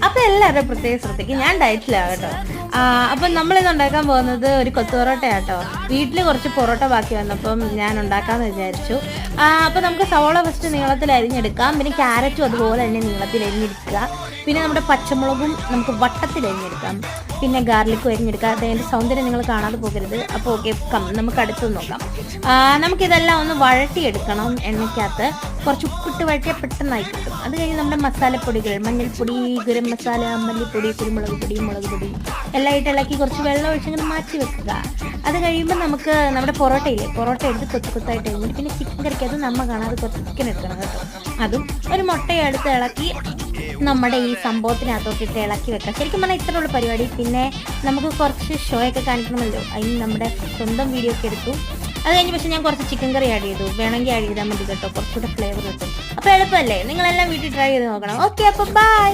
അപ്പോൾ എല്ലാവരും പ്രത്യേകം ശ്രദ്ധിക്കും. ഞാൻ ഡയറ്റിലാണ് കേട്ടോ. അപ്പം നമ്മളിത് ഉണ്ടാക്കാൻ പോകുന്നത് ഒരു കൊത്തു പൊറോട്ടയാട്ടോ. വീട്ടിൽ കുറച്ച് പൊറോട്ട ബാക്കി വന്നപ്പം ഞാൻ ഉണ്ടാക്കാമെന്ന് വിചാരിച്ചു. അപ്പോൾ നമുക്ക് സവോള ഫസ്റ്റ് നീളത്തിൽ അരിഞ്ഞെടുക്കാം. പിന്നെ ക്യാരറ്റും അതുപോലെ തന്നെ നീളത്തിൽ അരിഞ്ഞെടുക്കുക. പിന്നെ നമ്മുടെ പച്ചമുളകും നമുക്ക് വട്ടത്തിൽ അരിഞ്ഞെടുക്കാം. പിന്നെ ഗാർലിക്കും അരിഞ്ഞെടുക്കാം. അതിൻ്റെ സൗന്ദര്യം നിങ്ങൾ കാണാതെ പോകരുത്. അപ്പോൾ ഓക്കെ, നമുക്ക് അടുത്ത് നോക്കാം. നമുക്കിതെല്ലാം ഒന്ന് വഴട്ടിയെടുക്കണം എണ്ണയ്ക്കകത്ത്. കുറച്ച് ഉപ്പിട്ട് വഴറ്റിയാൽ പെട്ടെന്നായി കിട്ടും. അത് കഴിഞ്ഞ് നമ്മുടെ മസാലപ്പൊടികൾ, മഞ്ഞൾപ്പൊടി, ഗരം മസാല, മല്ലിപ്പൊടി, കുരുമുളക് പൊടി, മുളക് പൊടി എല്ലാം ഇട്ട് ഇളക്കി കുറച്ച് വെള്ളം ഒഴിച്ചിങ്ങനെ മാറ്റി വെക്കുക. അത് കഴിയുമ്പോൾ നമുക്ക് നമ്മുടെ പൊറോട്ട എടുത്ത് കൊത്തായിട്ട് കഴിഞ്ഞിട്ട് പിന്നെ ചിക്കൻ കറിക്ക് അത് നമ്മൾ കാണാതെ കുറച്ച് ചിക്കൻ എടുക്കണം കേട്ടോ. അതും ഒരു മുട്ടയെടുത്ത് ഇളക്കി നമ്മുടെ ഈ സംഭവത്തിനകത്തോട്ടിട്ട് ഇളക്കി വെക്കാം. ശരിക്കും പറഞ്ഞാൽ ഇത്രയുള്ള പരിപാടി. പിന്നെ നമുക്ക് കുറച്ച് ഷോ ഒക്കെ കാണിക്കണമല്ലോ, അതിന് നമ്മുടെ സ്വന്തം വീഡിയോ ഒക്കെ എടുത്തു. അത് കഴിഞ്ഞ് പക്ഷേ ഞാൻ കുറച്ച് ചിക്കൻ കറി ആഡ് ചെയ്തു. വേണമെങ്കിൽ ആഡ് ചെയ്താൽ മതി കേട്ടോ, കുറച്ചുകൂടെ ഫ്ലേവർ കിട്ടും. അപ്പോൾ എളുപ്പമല്ലേ? നിങ്ങളെല്ലാം വീട്ടിൽ ട്രൈ ചെയ്ത് നോക്കണം. ഓക്കെ, അപ്പോൾ ബൈ.